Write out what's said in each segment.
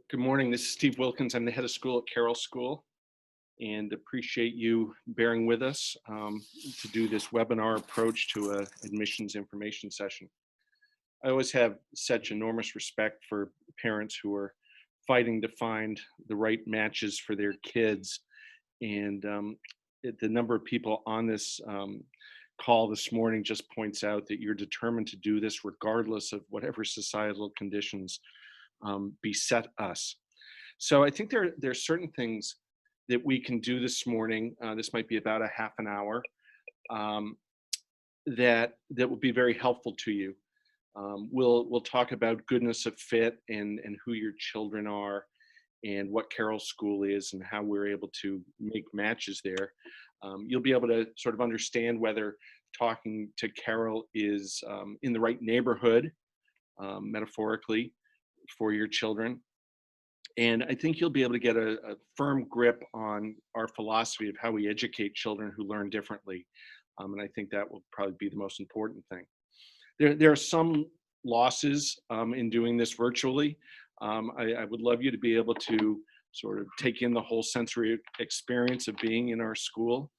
Good morning. This is Steve Wilkins. I'm the head of school at Carroll School and appreciate you bearing with us to do this webinar approach to a admissions information session. I always have such enormous respect for parents who are fighting to find the right matches for their kids. And the number of people on this call this morning just points out that you're determined to do this regardless of whatever societal conditions beset us. So I think there are certain things that we can do this morning. This might be about a half an hour um, that will be very helpful to you. We'll talk about goodness of fit and who your children are and what Carroll School is and how we're able to make matches there. You'll be able to sort of understand whether talking to Carroll is in the right neighborhood, metaphorically, for your children. And I think you'll be able to get a firm grip on our philosophy of how we educate children who learn differently. And I think that will probably be the most important thing. There are some losses in doing this virtually. I would love you to be able to sort of take in the whole sensory experience of being in our school.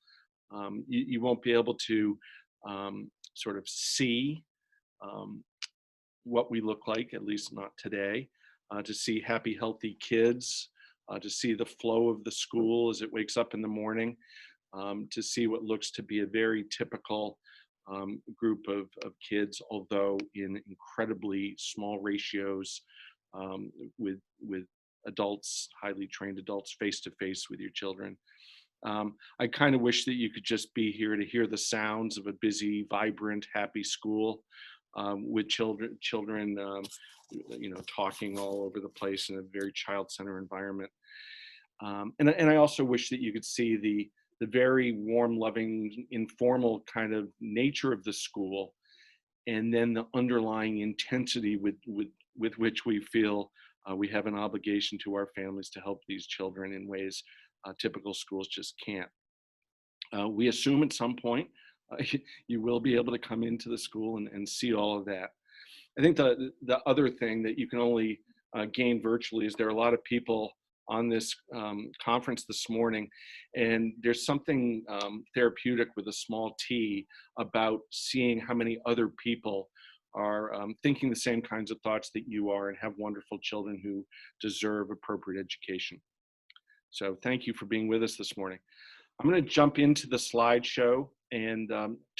You won't be able to sort of see um, what we look like, at least not today, to see happy, healthy kids, to see the flow of the school as it wakes up in the morning, to see what looks to be a very typical group of kids, although in incredibly small ratios with adults, highly trained adults, face to face with your children. I kind of wish that you could just be here to hear the sounds of a busy, vibrant, happy school with children, talking all over the place in a very child-centered environment. And I also wish that you could see the very warm, loving, informal kind of nature of the school, and then the underlying intensity with which we feel we have an obligation to our families to help these children in ways typical schools just can't. We assume at some point uh, you will be able to come into the school and see all of that. I think the other thing that you can only gain virtually is there are a lot of people on this conference this morning, and there's something therapeutic with a small t about seeing how many other people are thinking the same kinds of thoughts that you are and have wonderful children who deserve appropriate education. So thank you for being with us this morning. I'm going to jump into the slideshow and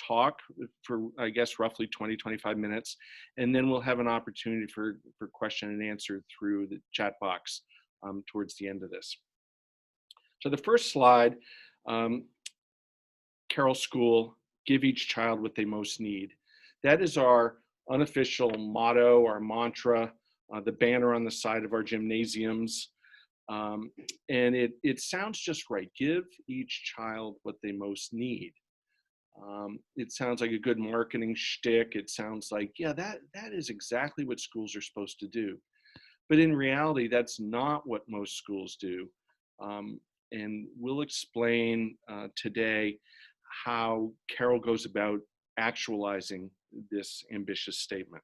talk for, I guess, roughly 20, 25 minutes. And then we'll have an opportunity for question and answer through the chat box towards the end of this. So the first slide, um, Carroll School, give each child what they most need. That is our unofficial motto, our mantra, the banner on the side of our gymnasiums. Um, and it sounds just right. Give each child what they most need. It sounds like a good marketing shtick. It sounds like, yeah, that is exactly what schools are supposed to do. But in reality, that's not what most schools do. Um, and we'll explain today how Carroll goes about actualizing this ambitious statement.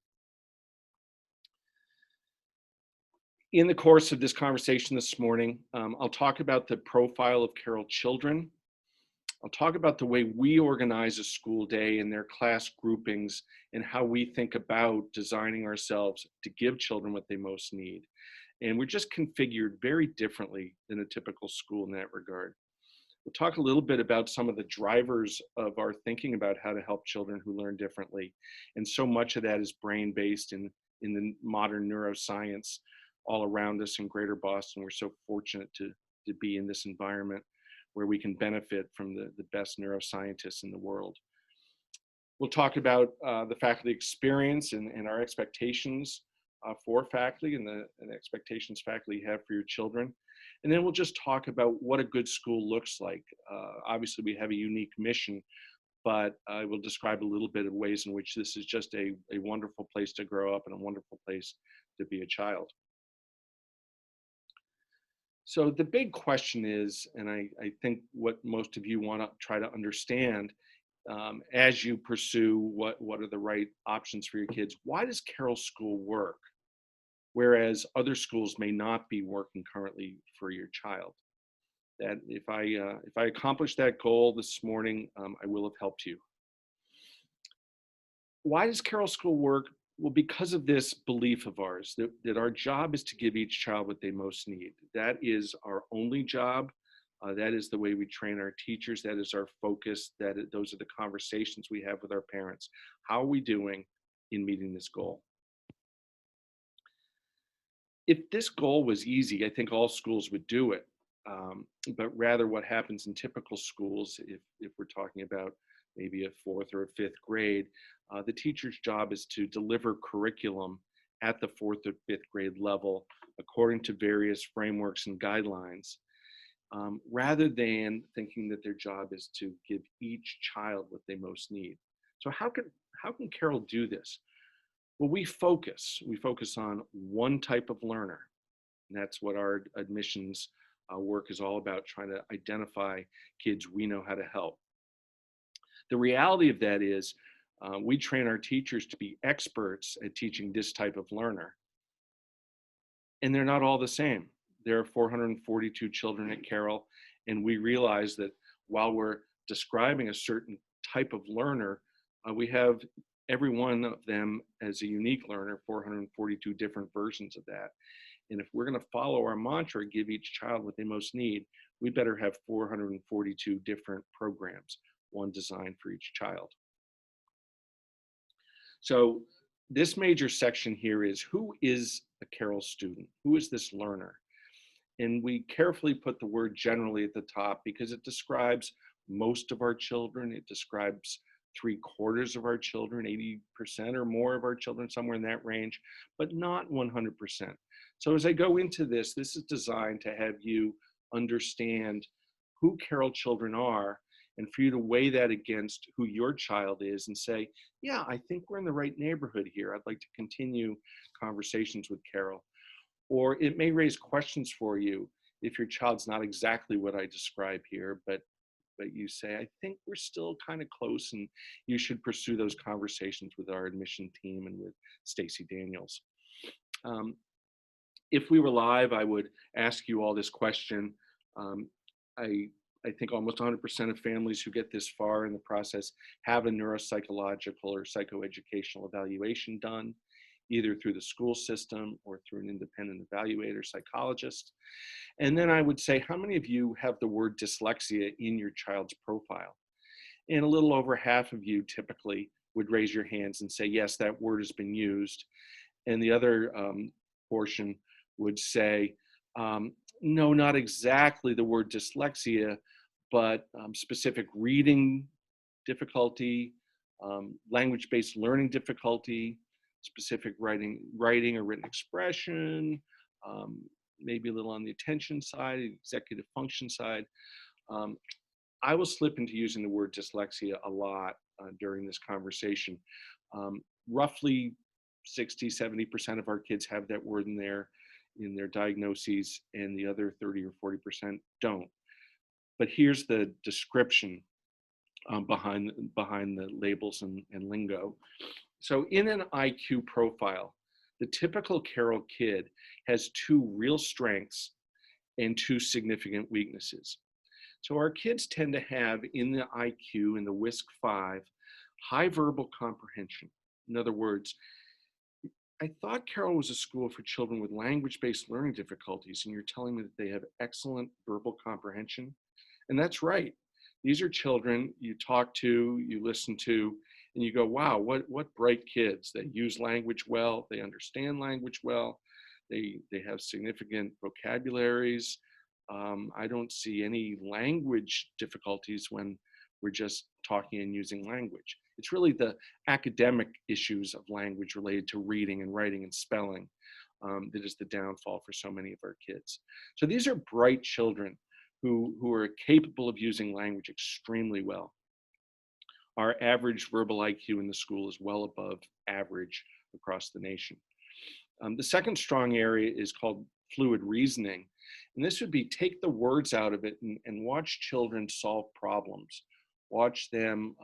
In the course of this conversation this morning, I'll talk about the profile of Carroll children. I'll talk about the way we organize a school day and their class groupings and how we think about designing ourselves to give children what they most need. And we're just configured very differently than a typical school in that regard. We'll talk a little bit about some of the drivers of our thinking about how to help children who learn differently. And so much of that is brain-based in the modern neuroscience all around us in Greater Boston. We're so fortunate to be in this environment where we can benefit from the best neuroscientists in the world. We'll talk about the faculty experience and our expectations for faculty and the expectations faculty have for your children. And then we'll just talk about what a good school looks like. Obviously, we have a unique mission, but I will describe a little bit of ways in which this is just a wonderful place to grow up and a wonderful place to be a child. So the big question is, and I think what most of you want to try to understand as you pursue what are the right options for your kids, why does Carroll School work? whereas other schools may not be working currently for your child. That if I accomplish that goal this morning, I will have helped you. Why does Carroll School work? Well, because of this belief of ours that our job is to give each child what they most need. That is our only job. That is the way we train our teachers. That is our focus. Those are the conversations we have with our parents. How are we doing in meeting this goal? If this goal was easy, I think all schools would do it. But rather what happens in typical schools, if we're talking about maybe a fourth or a fifth grade, the teacher's job is to deliver curriculum at the fourth or fifth grade level according to various frameworks and guidelines, rather than thinking that their job is to give each child what they most need. So how can Carroll do this? Well, we focus on one type of learner. And that's what our admissions work is all about, trying to identify kids we know how to help. The reality of that is we train our teachers to be experts at teaching this type of learner. And they're not all the same. There are 442 children at Carroll, and we realize that while we're describing a certain type of learner, we have every one of them as a unique learner, 442 different versions of that. And if we're going to follow our mantra, give each child what they most need, we better have 442 different programs, one designed for each child. So this major section here is, who is a Carroll student? Who is this learner? And we carefully put the word generally at the top because it describes most of our children. It describes 3/4 of our children, 80% or more of our children, somewhere in that range, but not 100%. So as I go into this, this is designed to have you understand who Carroll children are and for you to weigh that against who your child is and say, yeah, I think we're in the right neighborhood here. I'd like to continue conversations with Carroll. Or it may raise questions for you if your child's not exactly what I describe here, but you say, I think we're still kind of close, and you should pursue those conversations with our admission team and with Stacy Daniels. If we were live, I would ask you all this question. I think almost 100% of families who get this far in the process have a neuropsychological or psychoeducational evaluation done, either through the school system or through an independent evaluator psychologist. And then I would say, how many of you have the word dyslexia in your child's profile? And a little over half of you typically would raise your hands and say, yes, that word has been used. And the other portion would say, no, not exactly the word dyslexia, but specific reading difficulty, language-based learning difficulty, specific writing or written expression, maybe a little on the attention side, executive function side. I will slip into using the word dyslexia a lot during this conversation. Roughly 60-70% of our kids have that word in their diagnoses, and the other 30 or 40% don't. But here's the description behind the labels and lingo. So in an IQ profile, the typical Carroll kid has 2 real strengths and 2 significant weaknesses. So our kids tend to have in the IQ, in the WISC-5, high verbal comprehension. In other words, I thought Carroll was a school for children with language-based learning difficulties, and you're telling me that they have excellent verbal comprehension? And that's right. These are children you talk to, you listen to, and you go, wow, what bright kids. They use language well, they understand language well, they have significant vocabularies. I don't see any language difficulties when we're just talking and using language. It's really the academic issues of language related to reading and writing and spelling that is the downfall for so many of our kids. So these are bright children who are capable of using language extremely well. Our average verbal IQ in the school is well above average across the nation. The second strong area is called fluid reasoning. And this would be take the words out of it and watch children solve problems. Watch them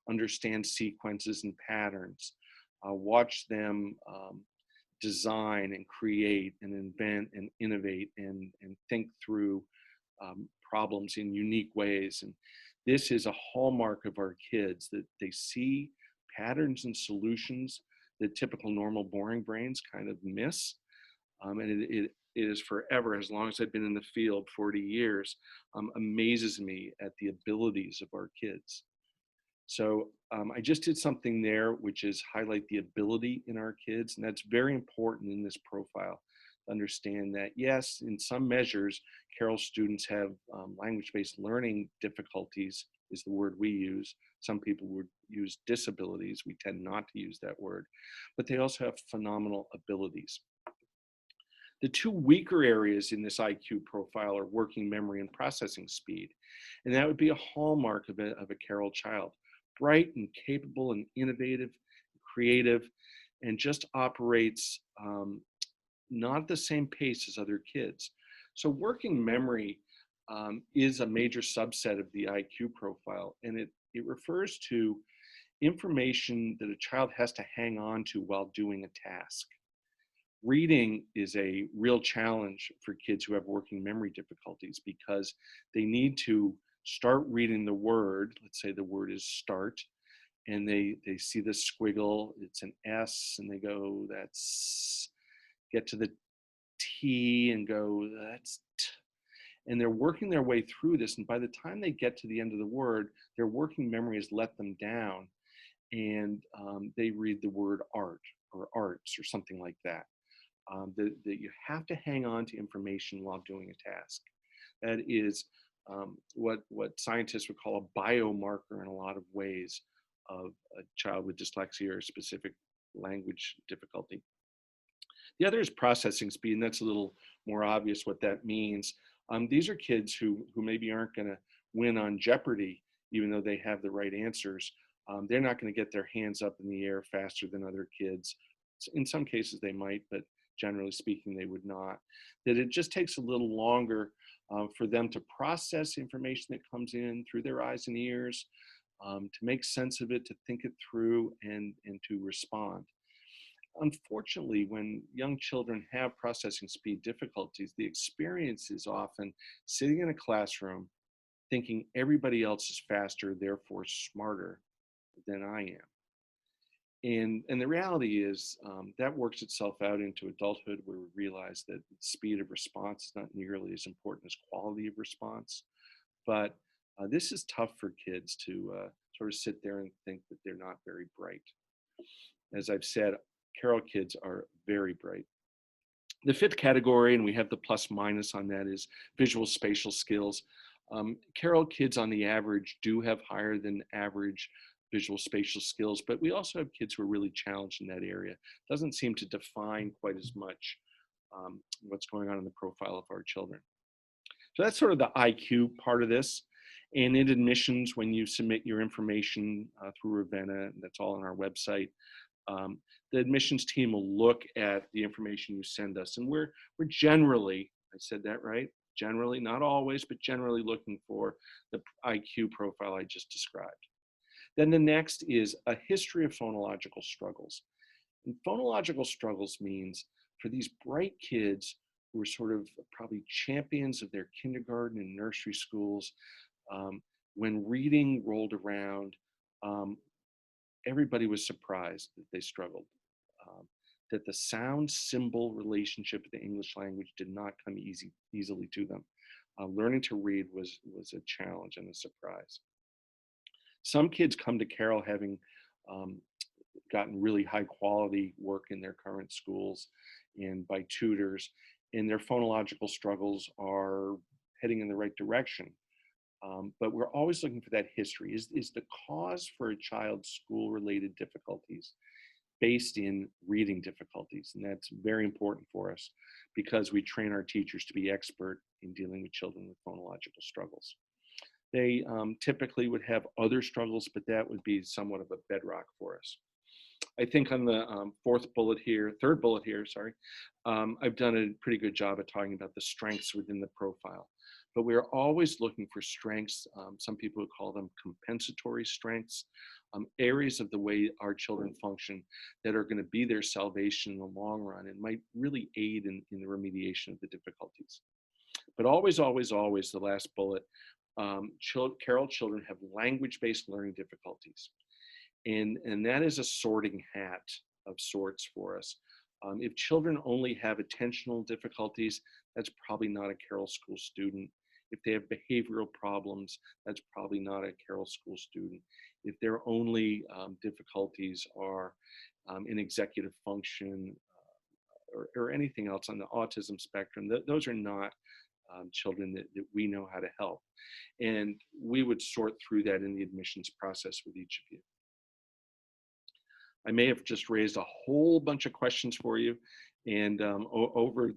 understand sequences and patterns. Watch them design and create and invent and innovate and think through problems in unique ways. And this is a hallmark of our kids, that they see patterns and solutions that typical normal boring brains kind of miss. And it is forever, as long as I've been in the field, 40 years, amazes me at the abilities of our kids. So I just did something there, which is highlight the ability in our kids. And that's very important in this profile. Understand that, yes, in some measures, Carroll students have language-based learning difficulties, is the word we use. Some people would use disabilities. We tend not to use that word. But they also have phenomenal abilities. The two weaker areas in this IQ profile are working memory and processing speed. And that would be a hallmark of a Carroll child. Bright and capable and innovative, creative, and just operates not at the same pace as other kids. So working memory is a major subset of the IQ profile, and it refers to information that a child has to hang on to while doing a task. Reading is a real challenge for kids who have working memory difficulties, because they need to start reading the word. Let's say the word is start, and they see the squiggle, it's an S, and they go, that's, get to the T and go, that's T. And they're working their way through this. And by the time they get to the end of the word, their working memory has let them down. And they read the word art or arts or something like that. That you have to hang on to information while doing a task. That is what scientists would call a biomarker in a lot of ways of a child with dyslexia or a specific language difficulty. The other is processing speed, and that's a little more obvious what that means. These are kids who maybe aren't going to win on Jeopardy, even though they have the right answers. They're not going to get their hands up in the air faster than other kids. In some cases they might, but generally speaking, they would not. That it just takes a little longer for them to process information that comes in through their eyes and ears, to make sense of it, to think it through, and to respond. Unfortunately, when young children have processing speed difficulties, the experience is often sitting in a classroom thinking everybody else is faster, therefore smarter than I am. And the reality is that works itself out into adulthood, where we realize that speed of response is not nearly as important as quality of response. But this is tough for kids to sort of sit there and think that they're not very bright. As I've said, Carroll kids are very bright. The fifth category, and we have the plus minus on that, is visual spatial skills. Carroll kids on the average do have higher than average visual spatial skills, but we also have kids who are really challenged in that area. Doesn't seem to define quite as much what's going on in the profile of our children. So that's sort of the IQ part of this. And in admissions, when you submit your information through Ravenna, that's all on our website, the admissions team will look at the information you send us. And we're generally, I said that right? Generally, not always, but generally looking for the IQ profile I just described. Then the next is a history of phonological struggles. And phonological struggles means for these bright kids who are sort of probably champions of their kindergarten and nursery schools, when reading rolled around, everybody was surprised that they struggled, that the sound symbol relationship with the English language did not come easily to them. Learning to read was a challenge and a surprise. Some kids come to Carroll having gotten really high quality work in their current schools and by tutors, and their phonological struggles are heading in the right direction. But we're always looking for that history. Is the cause for a child's school-related difficulties based in reading difficulties? And that's very important for us because we train our teachers to be expert in dealing with children with phonological struggles. They typically would have other struggles, but that would be somewhat of a bedrock for us. I think on the third bullet here, sorry, I've done a pretty good job at talking about the strengths within the profile. But we're always looking for strengths. Some people would call them compensatory strengths, areas of the way our children function that are going to be their salvation in the long run and might really aid in the remediation of the difficulties. But always, always, always, the last bullet, Carroll children have language-based learning difficulties. And that is a sorting hat of sorts for us. If children only have attentional difficulties, that's probably not a Carroll School student. If they have behavioral problems, that's probably not a Carroll School student. If their only difficulties are in executive function or anything else on the autism spectrum, those are not children that we know how to help. And we would sort through that in the admissions process with each of you. I may have just raised a whole bunch of questions for you and over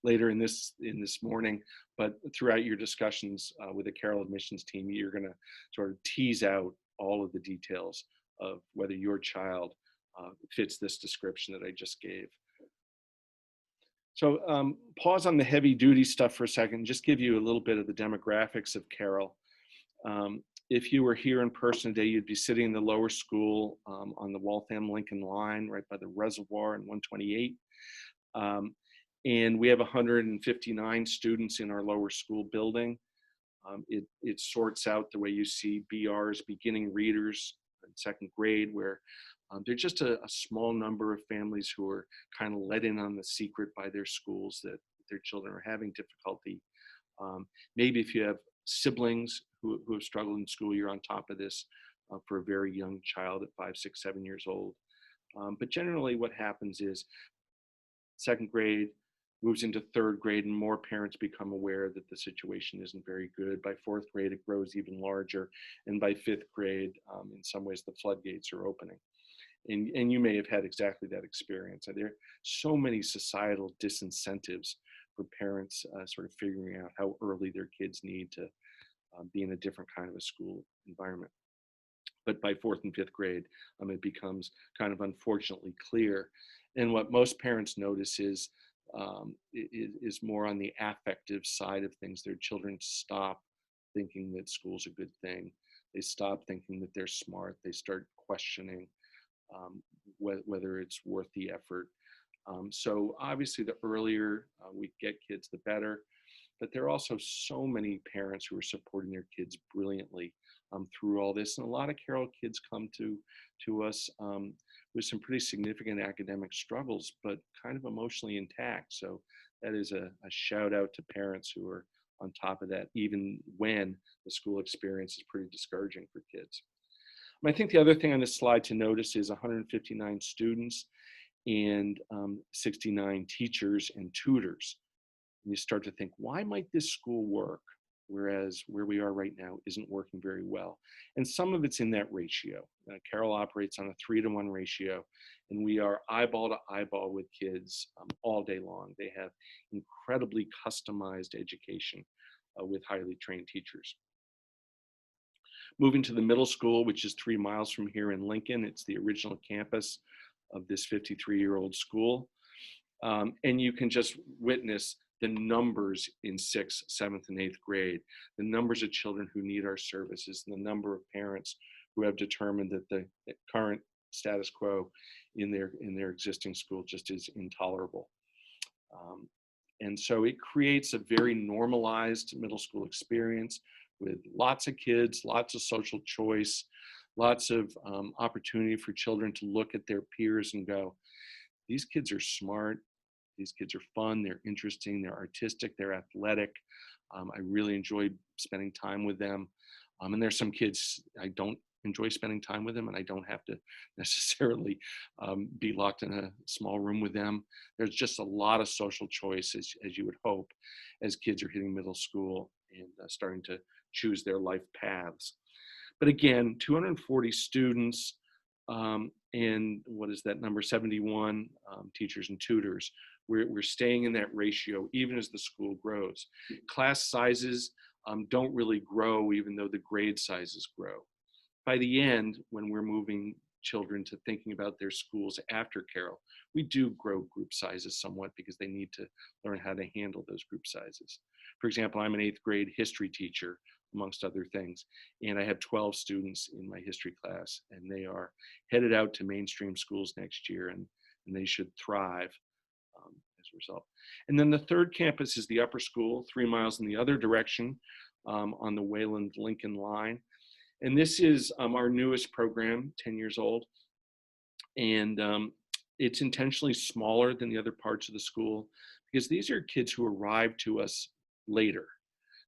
later in this morning, but throughout your discussions with the Carroll admissions team, you're going to sort of tease out all of the details of whether your child fits this description that I just gave. So pause on the heavy duty stuff for a second, just give you a little bit of the demographics of Carroll. If you were here in person today, you'd be sitting in the lower school on the Waltham-Lincoln line, right by the reservoir in 128. And we have 159 students in our lower school building. It sorts out the way you see BRs, beginning readers in second grade, where there's just a small number of families who are kind of let in on the secret by their schools that their children are having difficulty. Maybe if you have siblings who have struggled in school, you're on top of this for a very young child at 5, 6, 7 years old. But generally what happens is second grade moves into third grade and more parents become aware that the situation isn't very good. By fourth grade, it grows even larger. And by fifth grade, in some ways, the floodgates are opening. And you may have had exactly that experience. There are so many societal disincentives for parents sort of figuring out how early their kids need to be in a different kind of a school environment. But by fourth and fifth grade, it becomes kind of unfortunately clear. And what most parents notice is more on the affective side of things. Their children stop thinking that school's a good thing. They stop thinking that they're smart. They start questioning whether it's worth the effort. So obviously the earlier we get kids, the better. But there are also so many parents who are supporting their kids brilliantly through all this. And a lot of Carroll kids come to us with some pretty significant academic struggles, but kind of emotionally intact. So that is a shout out to parents who are on top of that, even when the school experience is pretty discouraging for kids. I think the other thing on this slide to notice is 159 students and 69 teachers and tutors. And you start to think, why might this school work? Whereas where we are right now isn't working very well. And some of it's in that ratio. Carroll operates on a 3-to-1 ratio, and we are eyeball to eyeball with kids all day long. They have incredibly customized education with highly trained teachers. Moving to the middle school, which is 3 miles from here in Lincoln. It's the original campus of this 53-year-old school. And you can just witness the numbers in 6th, 7th, and 8th grade, the numbers of children who need our services, and the number of parents who have determined that the current status quo in their existing school just is intolerable. And so it creates a very normalized middle school experience with lots of kids, lots of social choice, lots of opportunity for children to look at their peers and go, these kids are smart, these kids are fun, they're interesting, they're artistic, they're athletic. I really enjoy spending time with them. And there's some kids I don't enjoy spending time with them, and I don't have to necessarily be locked in a small room with them. There's just a lot of social choice, as you would hope, as kids are hitting middle school and starting to choose their life paths. But again, 240 students, and what is that number, 71 teachers and tutors. We're staying in that ratio even as the school grows. Class sizes don't really grow even though the grade sizes grow. By the end, when we're moving children to thinking about their schools after Carroll. We do grow group sizes somewhat because they need to learn how to handle those group sizes. For example, I'm an 8th grade history teacher, amongst other things, and I have 12 students in my history class, and they are headed out to mainstream schools next year, and they should thrive as a result. And then the third campus is the upper school, 3 miles in the other direction on the Wayland-Lincoln line. And this is our newest program, 10 years old. And it's intentionally smaller than the other parts of the school because these are kids who arrive to us later.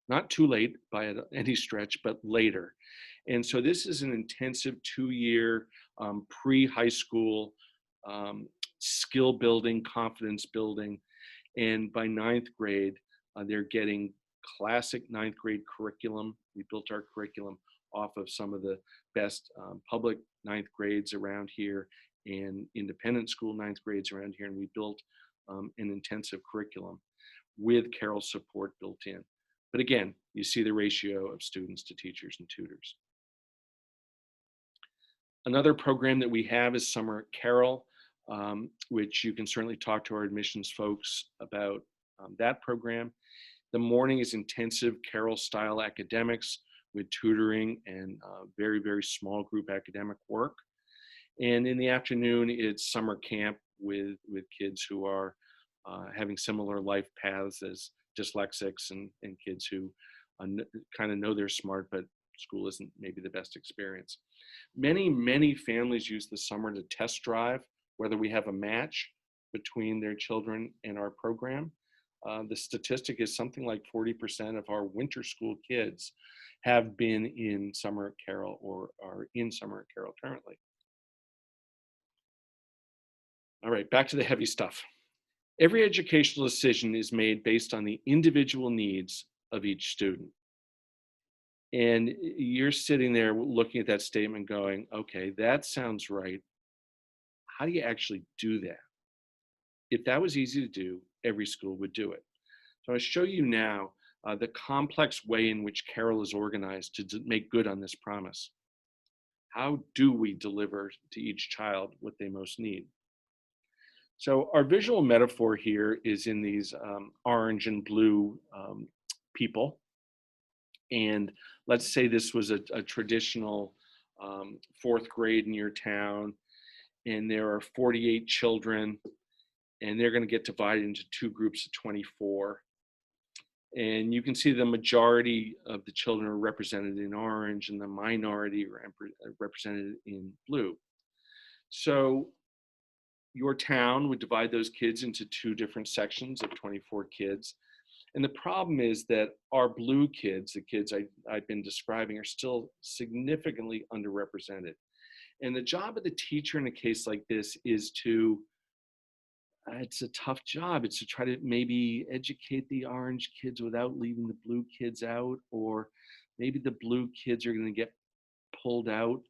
Not too late by any stretch, but later. And so this is an intensive 2-year pre-high school skill building, confidence building. And by 9th grade, they're getting classic 9th grade curriculum. We built our curriculum off of some of the best public 9th grades around here and independent school 9th grades around here. And we built an intensive curriculum with Carroll support built in. But again, you see the ratio of students to teachers and tutors. Another program that we have is Summer at Carroll, which you can certainly talk to our admissions folks about that program. The morning is intensive Carroll style academics with tutoring and very, very small group academic work. And in the afternoon, it's summer camp with kids who are having similar life paths as dyslexics and kids who kind of know they're smart, but school isn't maybe the best experience. Many families use the summer to test drive whether we have a match between their children and our program. The statistic is something like 40% of our winter school kids have been in Summer at Carroll or are in Summer at Carroll currently. All right, back to the heavy stuff. Every educational decision is made based on the individual needs of each student. And you're sitting there looking at that statement going, okay, that sounds right. How do you actually do that? If that was easy to do, every school would do it. So I'll show you now the complex way in which Carroll is organized to make good on this promise. How do we deliver to each child what they most need? So our visual metaphor here is in these orange and blue people. And let's say this was a traditional 4th grade in your town, and there are 48 children, and they're going to get divided into 2 groups of 24. And you can see the majority of the children are represented in orange and the minority are represented in blue. So your town would divide those kids into 2 different sections of 24 kids. And the problem is that our blue kids, the kids I've been describing, are still significantly underrepresented. And the job of the teacher in a case like this is to, it's a tough job. It's to try to maybe educate the orange kids without leaving the blue kids out, or maybe the blue kids are going to get pulled out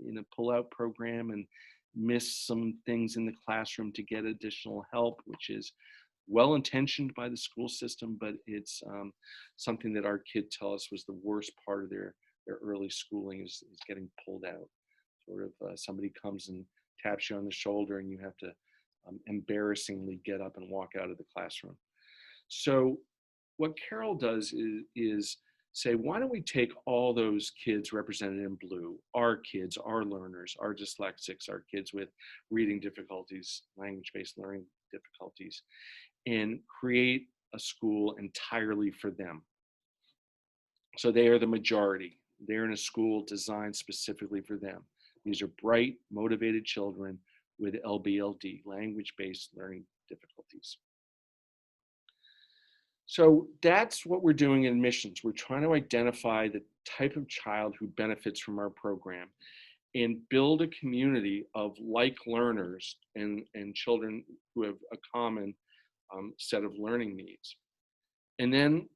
in a pull-out program and miss some things in the classroom to get additional help, which is well-intentioned by the school system, but it's something that our kids tell us was the worst part of their early schooling is getting pulled out. Sort of somebody comes and taps you on the shoulder and you have to embarrassingly get up and walk out of the classroom. So what Carroll does is say, why don't we take all those kids represented in blue, our kids, our learners, our dyslexics, our kids with reading difficulties, language-based learning difficulties, and create a school entirely for them. So they are the majority. They're in a school designed specifically for them. These are bright, motivated children with LBLD, language-based learning difficulties. So that's what we're doing in admissions. We're trying to identify the type of child who benefits from our program and build a community of like learners and children who have a common set of learning needs. And then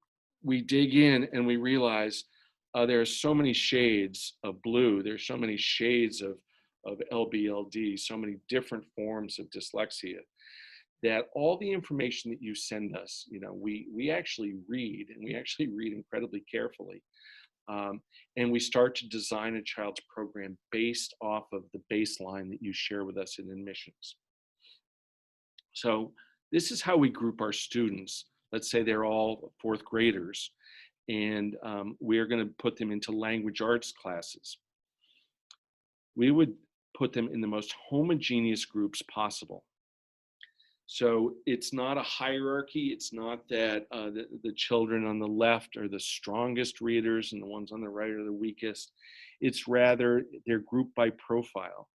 we dig in and we realize there are so many shades of blue, there's so many shades of LBLD, so many different forms of dyslexia, that all the information that you send us, we actually read, and we actually read incredibly carefully. And we start to design a child's program based off of the baseline that you share with us in admissions. So this is how we group our students. Let's say they're all fourth graders, and we're going to put them into language arts classes. We would put them in the most homogeneous groups possible. So it's not a hierarchy. It's not that the children on the left are the strongest readers and the ones on the right are the weakest. It's rather they're grouped by profile.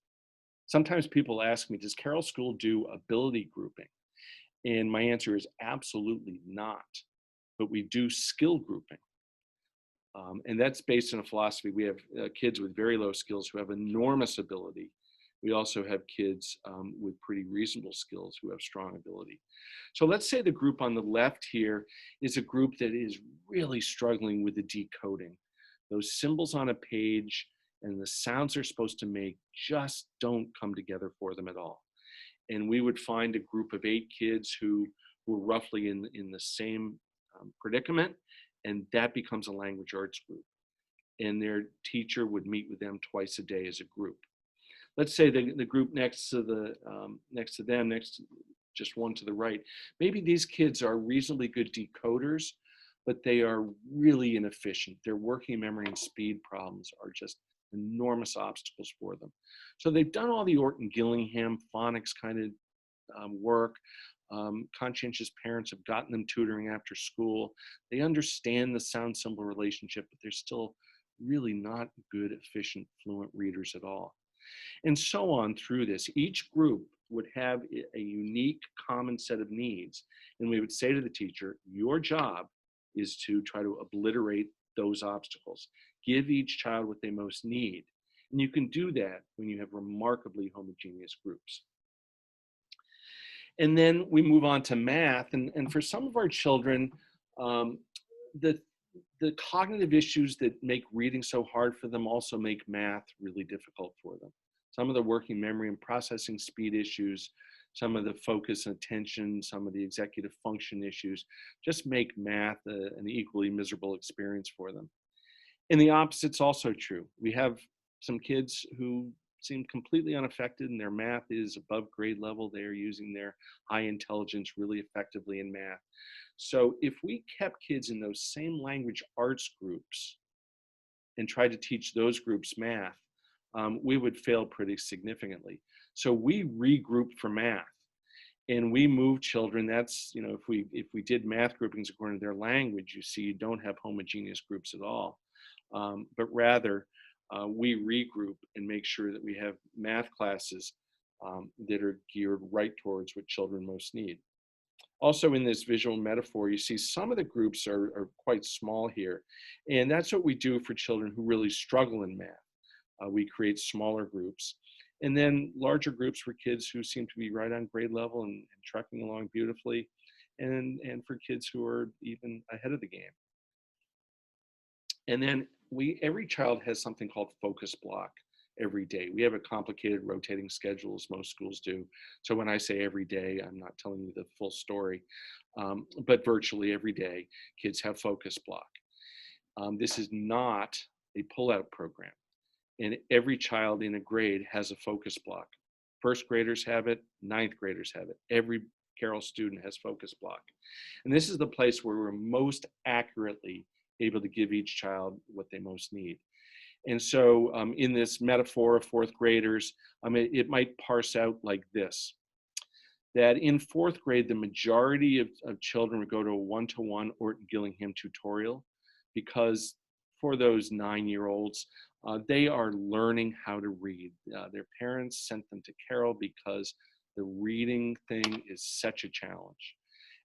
Sometimes people ask me, does Carroll School do ability grouping? And my answer is absolutely not. But we do skill grouping. And that's based on a philosophy. We have kids with very low skills who have enormous ability. We also have kids with pretty reasonable skills who have strong ability. So let's say the group on the left here is a group that is really struggling with the decoding. Those symbols on a page and the sounds they're supposed to make just don't come together for them at all. And we would find a group of 8 kids who were roughly in the same predicament, and that becomes a language arts group. And their teacher would meet with them twice a day as a group. Let's say the group next to them, just one to the right, maybe these kids are reasonably good decoders, but they are really inefficient. Their working memory and speed problems are just enormous obstacles for them. So they've done all the Orton-Gillingham phonics kind of work. Conscientious parents have gotten them tutoring after school. They understand the sound symbol relationship, but they're still really not good, efficient, fluent readers at all. And so on through this. Each group would have a unique common set of needs. And we would say to the teacher, your job is to try to obliterate those obstacles. Give each child what they most need. And you can do that when you have remarkably homogeneous groups. And then we move on to math. And for some of our children, the cognitive issues that make reading so hard for them also make math really difficult for them. Some of the working memory and processing speed issues, some of the focus and attention, some of the executive function issues just make math an equally miserable experience for them. And the opposite's also true. We have some kids who seem completely unaffected and their math is above grade level. They are using their high intelligence really effectively in math. So if we kept kids in those same language arts groups and tried to teach those groups math, we would fail pretty significantly. So we regrouped for math, and we move children. That's, you know, if we did math groupings according to their language, you see you don't have homogeneous groups at all, but rather we regroup and make sure that we have math classes that are geared right towards what children most need. Also in this visual metaphor, you see some of the groups are quite small here, and that's what we do for children who really struggle in math. We create smaller groups, and then larger groups for kids who seem to be right on grade level and trucking along beautifully, and for kids who are even ahead of the game. And then every child has something called focus block every day. We have a complicated rotating schedule, as most schools do. So when I say every day, I'm not telling you the full story, but virtually every day, kids have focus block. This is not a pullout program. And every child in a grade has a focus block. First graders have it, ninth graders have it. Every Carroll student has focus block. And this is the place where we're most accurately able to give each child what they most need. And so in this metaphor of fourth graders, it might parse out like this, that in fourth grade, the majority of children would go to a one-to-one Orton-Gillingham tutorial, because for those 9-year-olds, they are learning how to read. Their parents sent them to Carroll because the reading thing is such a challenge.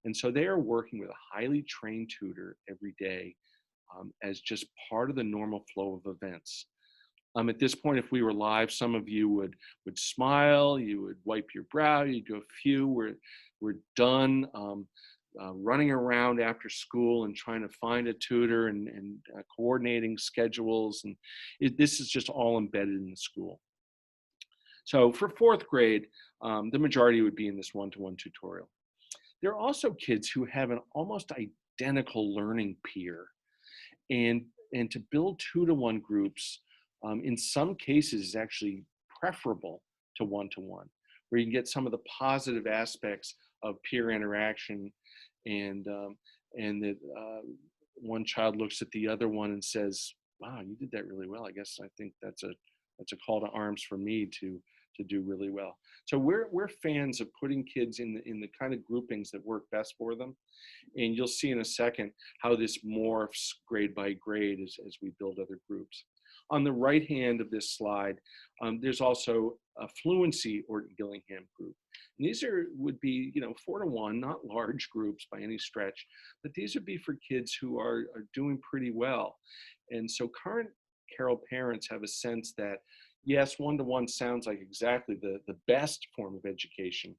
And so they are working with a highly trained tutor every day as just part of the normal flow of events. At this point, if we were live, some of you would smile, you would wipe your brow, you'd go, phew, we're done running around after school and trying to find a tutor and coordinating schedules. And this is just all embedded in the school. So for fourth grade, the majority would be in this one-to-one tutorial. There are also kids who have an almost identical learning peer. And And to build 2-to-1 groups, in some cases, is actually preferable to 1-to-1, where you can get some of the positive aspects of peer interaction, and that one child looks at the other one and says, "Wow, you did that really well. I think that's a call to arms for me to do really well." So we're fans of putting kids in the kind of groupings that work best for them. And you'll see in a second how this morphs grade by grade as we build other groups. On the right hand of this slide, there's also a fluency Orton-Gillingham group. And these would be 4-to-1, not large groups by any stretch, but these would be for kids who are doing pretty well. And so current Carroll parents have a sense that, yes, 1-to-1 sounds like exactly the best form of education,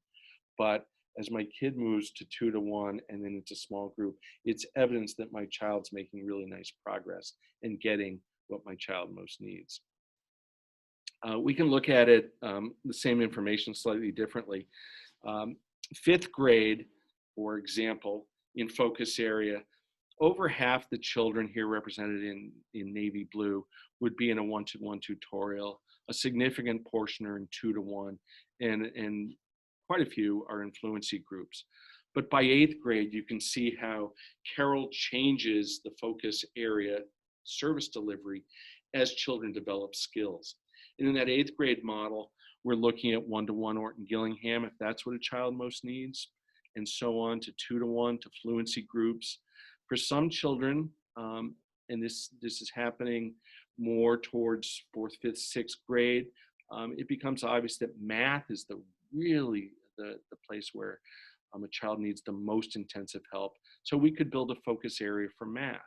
but as my kid moves to 2-to-1 and then it's a small group, it's evidence that my child's making really nice progress and getting what my child most needs. We can look at it, the same information slightly differently. Fifth grade, for example, in focus area, over half the children here represented in navy blue would be in a 1-to-1 tutorial. A significant portion are in 2-to-1, and quite a few are in fluency groups. But by 8th grade, you can see how Carroll changes the focus area service delivery as children develop skills. And in that 8th grade model, we're looking at 1-to-1 Orton-Gillingham, if that's what a child most needs, and so on, to 2-to-1 to fluency groups. For some children, and this is happening more towards 4th, 5th, 6th grade, it becomes obvious that math is really the place where a child needs the most intensive help. So we could build a focus area for math.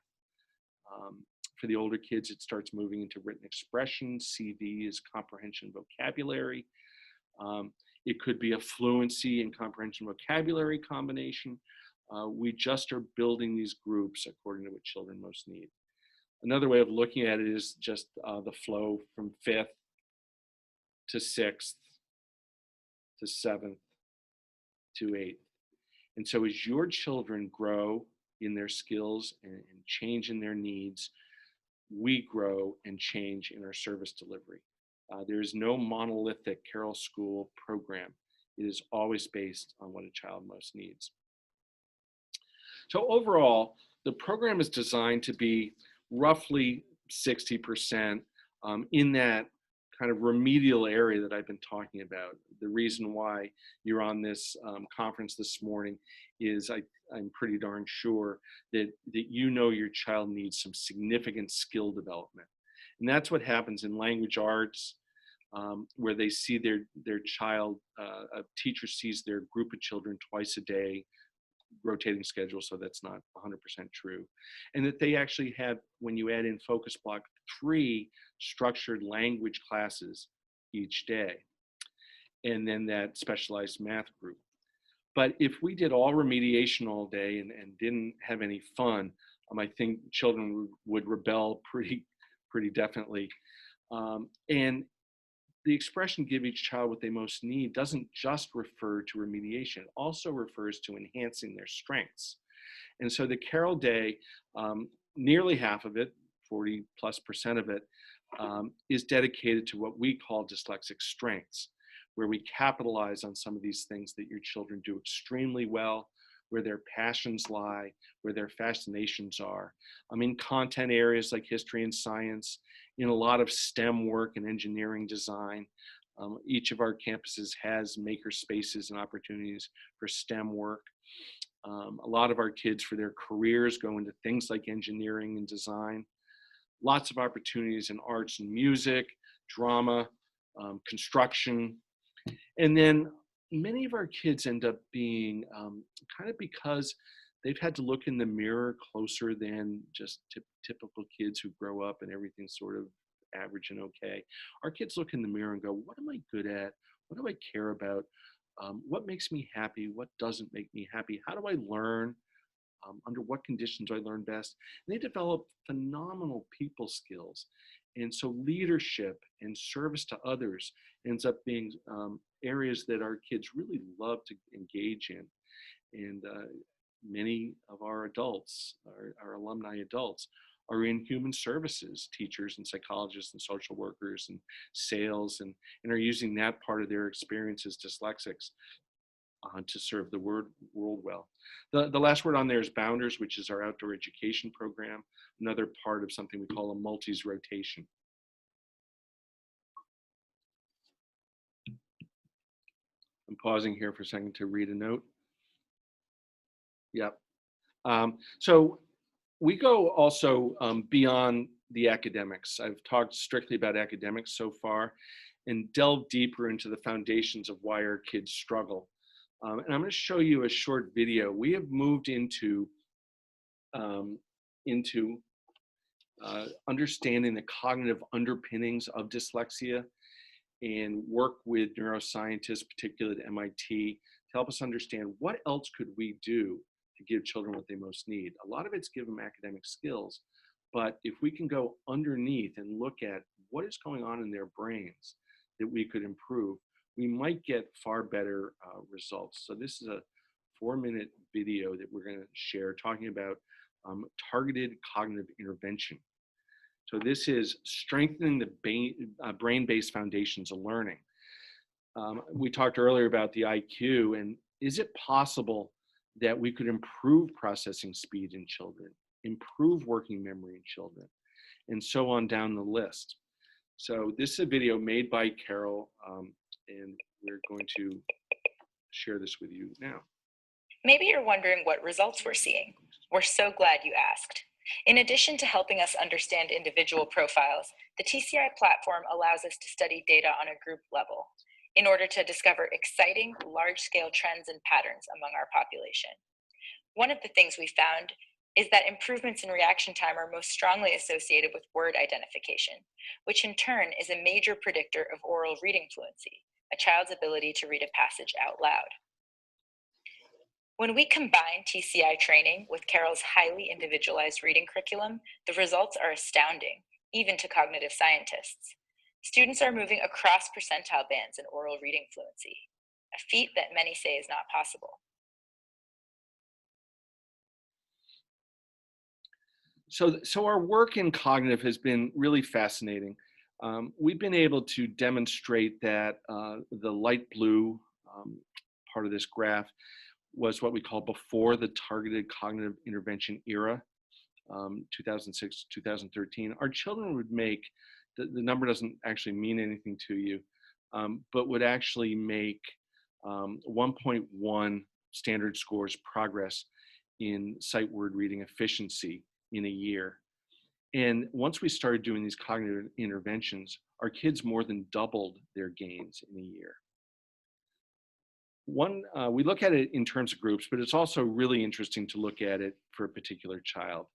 For the older kids, it starts moving into written expression. CV is comprehension vocabulary. It could be a fluency and comprehension vocabulary combination. We just are building these groups according to what children most need. Another way of looking at it is just the flow from 5th to 6th to 7th to 8th. And so as your children grow in their skills and change in their needs, we grow and change in our service delivery. There is no monolithic Carroll School program. It is always based on what a child most needs. So overall, the program is designed to be roughly 60% in that kind of remedial area that I've been talking about. The reason why you're on this conference this morning is I'm pretty darn sure that you know your child needs some significant skill development. And that's what happens in language arts, where they see their child, a teacher sees their group of children twice a day, rotating schedule, so that's not 100% true. And that they actually have, when you add in focus block, 3 structured language classes each day, and then that specialized math group. But if we did all remediation all day and didn't have any fun, I think children would rebel pretty definitely. And the expression "give each child what they most need" doesn't just refer to remediation, it also refers to enhancing their strengths. And so the Carroll Day, nearly half of it, 40+% of it, is dedicated to what we call dyslexic strengths, where we capitalize on some of these things that your children do extremely well, where their passions lie, where their fascinations are. In content areas like history and science, in a lot of STEM work and engineering design. Each of our campuses has maker spaces and opportunities for STEM work. A lot of our kids for their careers go into things like engineering and design. Lots of opportunities in arts and music, drama, construction. And then many of our kids end up being, kind of because they've had to look in the mirror closer than just typical kids who grow up and everything's sort of average and okay. Our kids look in the mirror and go, what am I good at? What do I care about? What makes me happy? What doesn't make me happy? How do I learn? Under what conditions do I learn best? And they develop phenomenal people skills. And so leadership and service to others ends up being areas that our kids really love to engage in. And many of our adults, our alumni adults, are in human services, teachers and psychologists and social workers and sales, and are using that part of their experience as dyslexics to serve the world well. The last word on there is Bounders, which is our outdoor education program, another part of something we call a multis rotation. I'm pausing here for a second to read a note. Yep. So we go also beyond the academics. I've talked strictly about academics so far and delved deeper into the foundations of why our kids struggle. And I'm going to show you a short video. We have moved into understanding the cognitive underpinnings of dyslexia and work with neuroscientists, particularly at MIT, to help us understand what else could we do to give children what they most need. A lot of it's give them academic skills, but if we can go underneath and look at what is going on in their brains that we could improve, we might get far better results. So this is a 4-minute video that we're going to share talking about targeted cognitive intervention. So this is strengthening the brain-based foundations of learning. We talked earlier about the IQ, and is it possible that we could improve processing speed in children, improve working memory in children, and so on down the list. So this is a video made by Carroll, and we're going to share this with you now. Maybe you're wondering what results we're seeing. We're so glad you asked. In addition to helping us understand individual profiles, the TCI platform allows us to study data on a group level in order to discover exciting, large-scale trends and patterns among our population. One of the things we found is that improvements in reaction time are most strongly associated with word identification, which in turn is a major predictor of oral reading fluency, a child's ability to read a passage out loud. When we combine TCI training with Carroll's highly individualized reading curriculum, the results are astounding, even to cognitive scientists. Students are moving across percentile bands in oral reading fluency, a feat that many say is not possible. So our work in cognitive has been really fascinating. We've been able to demonstrate that the light blue part of this graph was what we call before the targeted cognitive intervention era, 2006, 2013. Our children would make, the number doesn't actually mean anything to you, but would actually make 1.1 standard scores progress in sight word reading efficiency in a year. And once we started doing these cognitive interventions, our kids more than doubled their gains in a year. We look at it in terms of groups, but it's also really interesting to look at it for a particular child.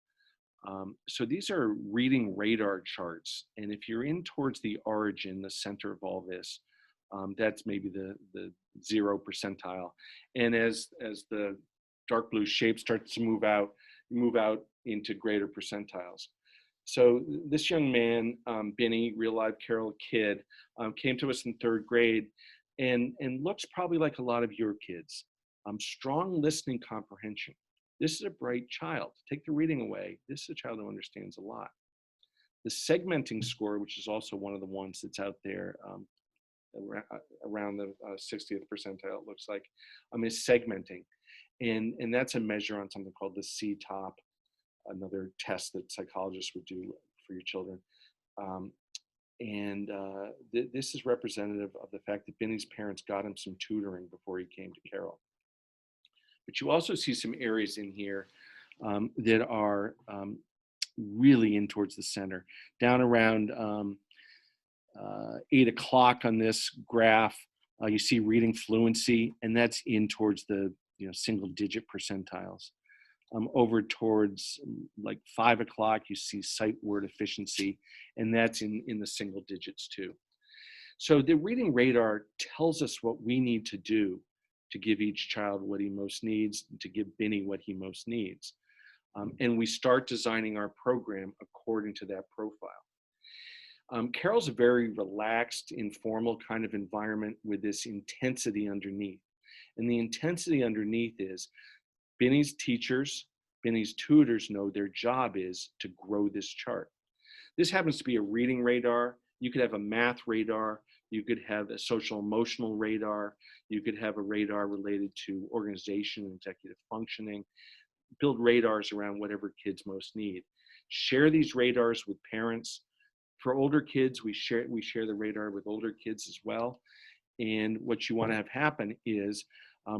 So these are reading radar charts. And if you're in towards the origin, the center of all this, that's maybe the 0 percentile. And as the dark blue shape starts to move out into greater percentiles. So this young man, Benny, real live Carroll kid, came to us in 3rd grade and looks probably like a lot of your kids. Strong listening comprehension. This is a bright child. Take the reading away. This is a child who understands a lot. The segmenting score, which is also one of the ones that's out there around the 60th percentile, it looks like, is segmenting. And that's a measure on something called the C-top, another test that psychologists would do for your children. This is representative of the fact that Benny's parents got him some tutoring before he came to Carroll. But you also see some areas in here that are really in towards the center. Down around 8 o'clock on this graph, you see reading fluency, and that's in towards the single-digit percentiles. Over towards like 5 o'clock, you see sight word efficiency, and that's in the single digits too. So the reading radar tells us what we need to do to give each child what he most needs, and to give Benny what he most needs. And we start designing our program according to that profile. Carroll's a very relaxed, informal kind of environment with this intensity underneath. And the intensity underneath is Benny's teachers, Benny's tutors know their job is to grow this chart. This happens to be a reading radar. You could have a math radar. You could have a social emotional radar. You could have a radar related to organization and executive functioning. Build radars around whatever kids most need. Share these radars with parents. For older kids, we share the radar with older kids as well. And what you want to have happen is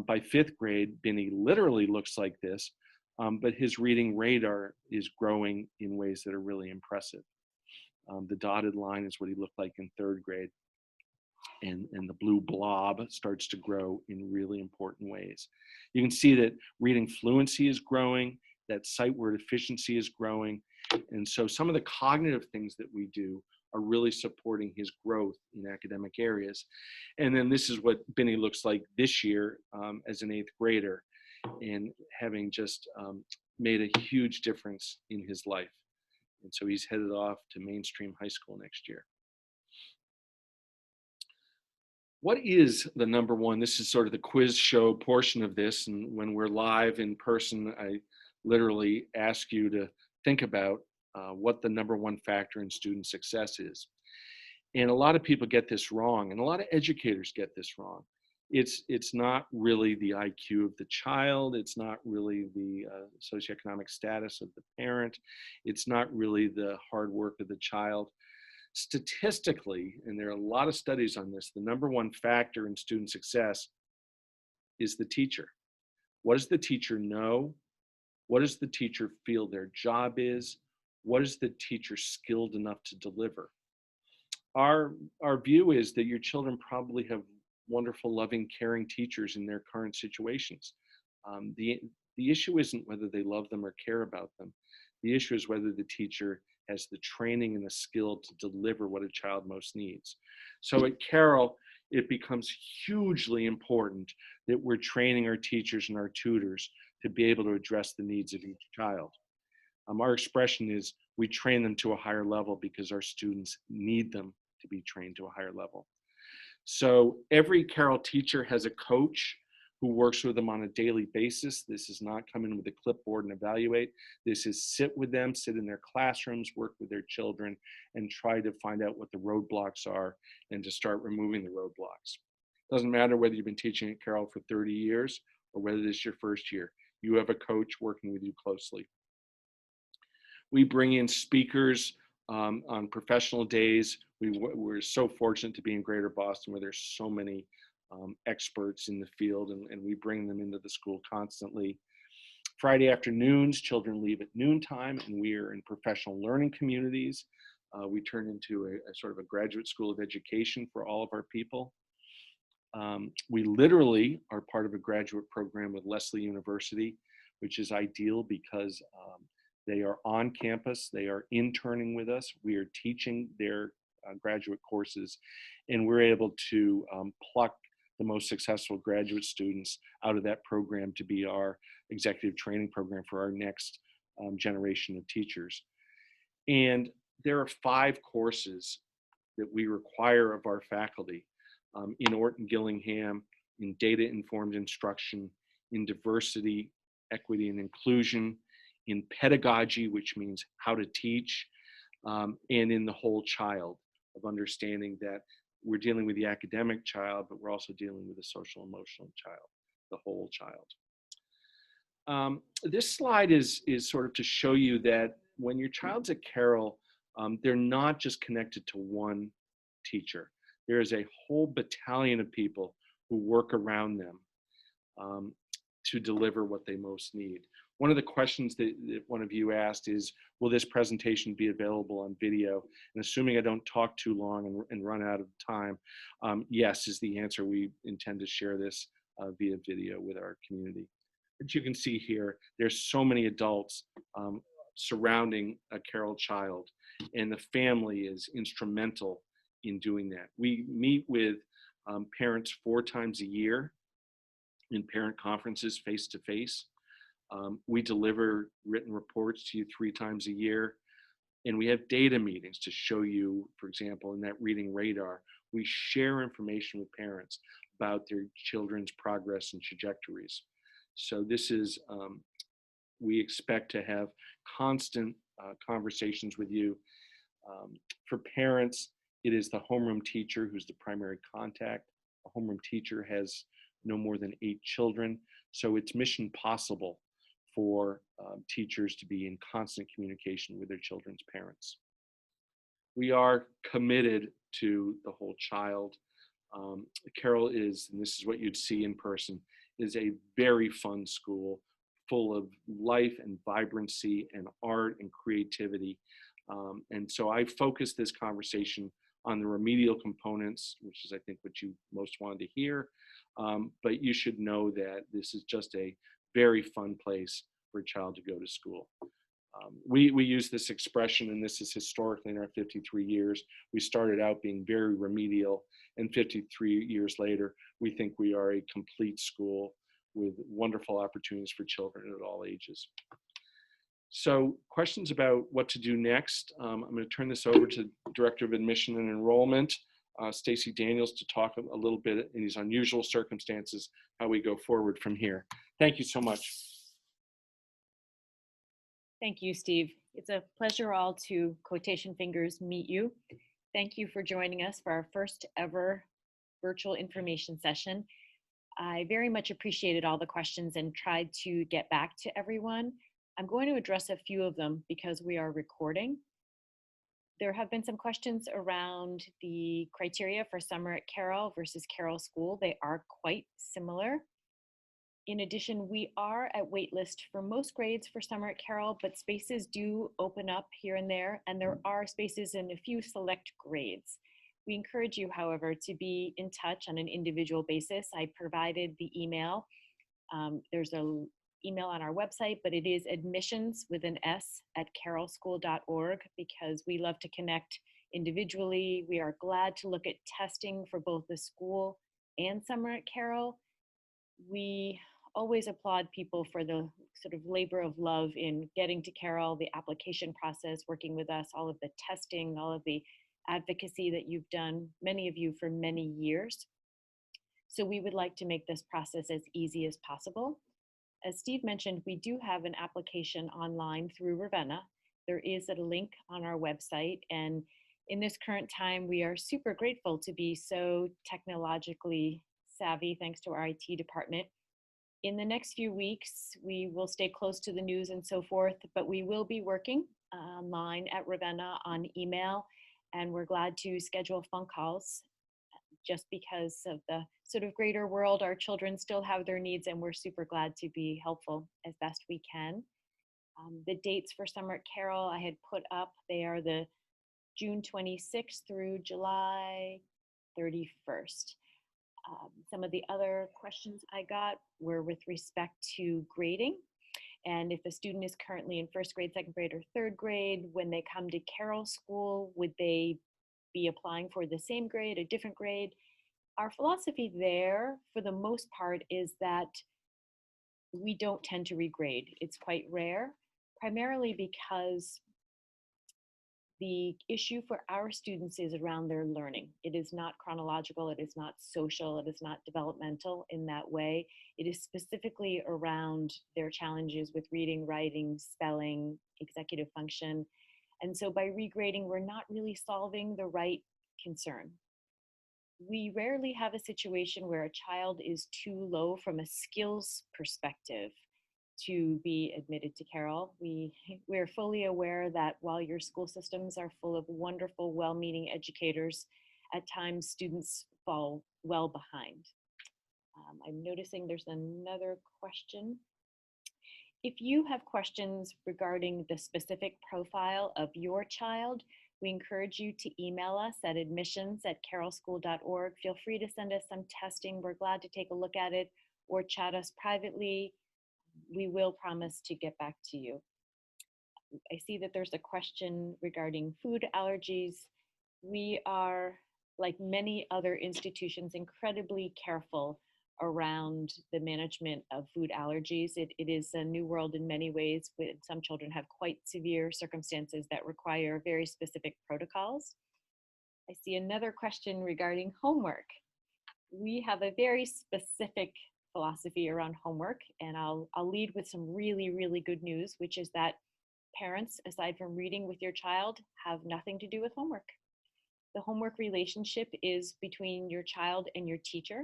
by 5th grade, Benny literally looks like this, but his reading radar is growing in ways that are really impressive. The dotted line is what he looked like in 3rd grade. And the blue blob starts to grow in really important ways. You can see that reading fluency is growing, that sight word efficiency is growing. And so some of the cognitive things that we do are really supporting his growth in academic areas. And then this is what Benny looks like this year as an 8th grader, and having just made a huge difference in his life. And so he's headed off to mainstream high school next year. What is the number one? This is sort of the quiz show portion of this. And when we're live in person, I literally ask you to think about what the number one factor in student success is. And a lot of people get this wrong, and a lot of educators get this wrong. It's not really the IQ of the child. It's not really the socioeconomic status of the parent. It's not really the hard work of the child. Statistically, and there are a lot of studies on this, the number one factor in student success is the teacher. What does the teacher know? What does the teacher feel their job is? What is the teacher skilled enough to deliver? Our view is that your children probably have wonderful, loving, caring teachers in their current situations. The issue isn't whether they love them or care about them. The issue is whether the teacher has the training and the skill to deliver what a child most needs. So at Carroll, it becomes hugely important that we're training our teachers and our tutors to be able to address the needs of each child. Our expression is we train them to a higher level because our students need them to be trained to a higher level. So every Carroll teacher has a coach who works with them on a daily basis. This is not come in with a clipboard and evaluate. This is sit with them, sit in their classrooms, work with their children, and try to find out what the roadblocks are and to start removing the roadblocks. Doesn't matter whether you've been teaching at Carroll for 30 years or whether this is your first year. You have a coach working with you closely. We bring in speakers on professional days. We're so fortunate to be in Greater Boston where there's so many experts in the field, and we bring them into the school constantly. Friday afternoons, children leave at noontime, and we are in professional learning communities. We turn into a sort of a graduate school of education for all of our people. We literally are part of a graduate program with Lesley University, which is ideal because they are on campus, they are interning with us, we are teaching their graduate courses, and we're able to pluck the most successful graduate students out of that program to be our executive training program for our next generation of teachers. And there are 5 courses that we require of our faculty in Orton Gillingham, in data-informed instruction, in diversity, equity, and inclusion, in pedagogy, which means how to teach, and in the whole child, of understanding that we're dealing with the academic child, but we're also dealing with the social emotional child, the whole child. This slide is sort of to show you that when your child's at Carroll, they're not just connected to one teacher. There is a whole battalion of people who work around them to deliver what they most need. One of the questions that one of you asked is, will this presentation be available on video? And assuming I don't talk too long and run out of time, yes is the answer. We intend to share this via video with our community. As you can see here, there's so many adults surrounding a Carroll child, and the family is instrumental in doing that. We meet with parents 4 times a year in parent conferences face to face. We deliver written reports to you 3 times a year, and we have data meetings to show you, for example, in that reading radar, we share information with parents about their children's progress and trajectories. So this is We expect to have constant conversations with you. For parents, it is the homeroom teacher who's the primary contact. A homeroom teacher has no more than 8 children, so it's mission possible for teachers to be in constant communication with their children's parents. We are committed to the whole child. Carroll is, and this is what you'd see in person, is a very fun school full of life and vibrancy and art and creativity. And so I focused this conversation on the remedial components, which is I think what you most wanted to hear. But you should know that this is just a very fun place for a child to go to school. We use this expression, and this is historically in our 53 years. We started out being very remedial, and 53 years later, we think we are a complete school with wonderful opportunities for children at all ages. So questions about what to do next. I'm going to turn this over to Director of Admission and Enrollment, Stacy Daniels, to talk a little bit in these unusual circumstances, how we go forward from here. Thank you so much. Thank you, Steve. It's a pleasure all to quotation fingers meet you. Thank you for joining us for our first ever virtual information session. I very much appreciated all the questions and tried to get back to everyone. I'm going to address a few of them because we are recording. There have been some questions around the criteria for summer at Carroll versus Carroll School. They are quite similar. In addition, we are at waitlist for most grades for summer at Carroll, but spaces do open up here and there are spaces in a few select grades. We encourage you, however, to be in touch on an individual basis. I provided the email. There's an email on our website, but it is admissions with an S at carrollschool.org because we love to connect individually. We are glad to look at testing for both the school and summer at Carroll. We always applaud people for the sort of labor of love in getting to Carroll, the application process, working with us, all of the testing, all of the advocacy that you've done, many of you for many years. So we would like to make this process as easy as possible. As Steve mentioned, we do have an application online through Ravenna. There is a link on our website, and in this current time, we are super grateful to be so technologically savvy thanks to our IT department. In the next few weeks, we will stay close to the news and so forth, but we will be working online at Ravenna on email, and we're glad to schedule phone calls just because of the sort of greater world. Our children still have their needs, and we're super glad to be helpful as best we can. The dates for summer at Carroll I had put up. They are the June 26th through July 31st. Some of the other questions I got were with respect to grading. And if a student is currently in first grade, second grade, or third grade, when they come to Carroll School, would they be applying for the same grade, a different grade? Our philosophy there, for the most part, is that we don't tend to regrade. It's quite rare, primarily because the issue for our students is around their learning. It is not chronological, it is not social, it is not developmental in that way. It is specifically around their challenges with reading, writing, spelling, executive function. And so by regrading, we're not really solving the right concern. We rarely have a situation where a child is too low from a skills perspective to be admitted to Carroll. We're fully aware that while your school systems are full of wonderful, well-meaning educators, at times students fall well behind. I'm noticing there's another question. If you have questions regarding the specific profile of your child, we encourage you to email us at admissions@carrollschool.org. Feel free to send us some testing. We're glad to take a look at it, or chat us privately. We will promise to get back to you. I see that there's a question regarding food allergies. We are, like many other institutions, incredibly careful around the management of food allergies. It is a new world in many ways. Some children have quite severe circumstances that require very specific protocols. I see another question regarding homework. We have a very specific philosophy around homework, and I'll lead with some really, really good news, which is that parents, aside from reading with your child, have nothing to do with homework. The homework relationship is between your child and your teacher.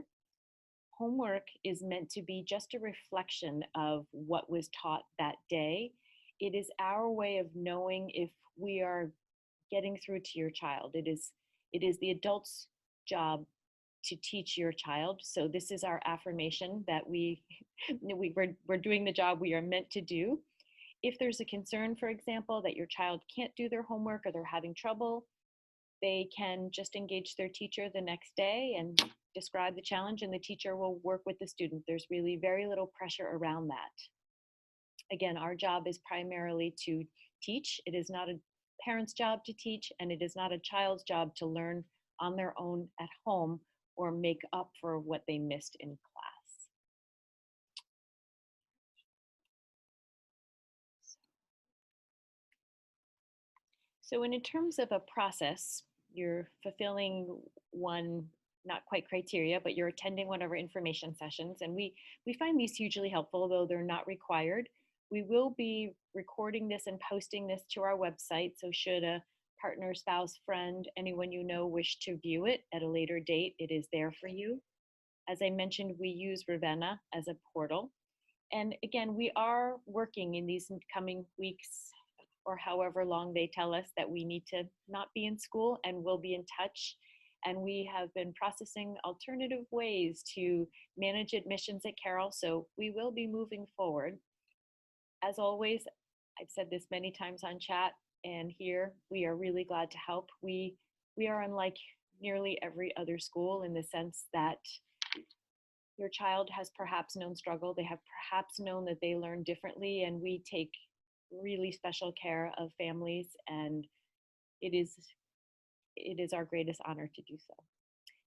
Homework is meant to be just a reflection of what was taught that day. It is our way of knowing if we are getting through to your child. It is the adult's job to teach your child. So this is our affirmation that we're doing the job we are meant to do. If there's a concern, for example, that your child can't do their homework or they're having trouble, they can just engage their teacher the next day and describe the challenge, and the teacher will work with the student. There's really very little pressure around that. Again, our job is primarily to teach. It is not a parent's job to teach, and it is not a child's job to learn on their own at home or make up for what they missed in class. So in terms of a process, you're fulfilling one, not quite criteria, but you're attending one of our information sessions. And we find these hugely helpful, though they're not required. We will be recording this and posting this to our website. So should a partner, spouse, friend, anyone you know wish to view it at a later date, it is there for you. As I mentioned, we use Ravenna as a portal. And again, we are working in these coming weeks or however long they tell us that we need to not be in school, and we'll be in touch. And we have been processing alternative ways to manage admissions at Carroll, so we will be moving forward. As always, I've said this many times on chat and here, we are really glad to help. We are unlike nearly every other school in the sense that your child has perhaps known struggle, they have perhaps known that they learn differently, and we take really special care of families, and it is our greatest honor to do so.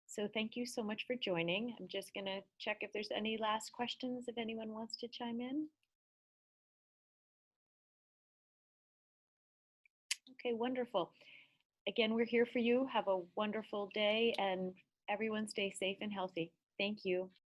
So thank you so much for joining. I'm just going to check if there's any last questions, if anyone wants to chime in. Okay, wonderful. Again, we're here for you. Have a wonderful day, and everyone stay safe and healthy. Thank you.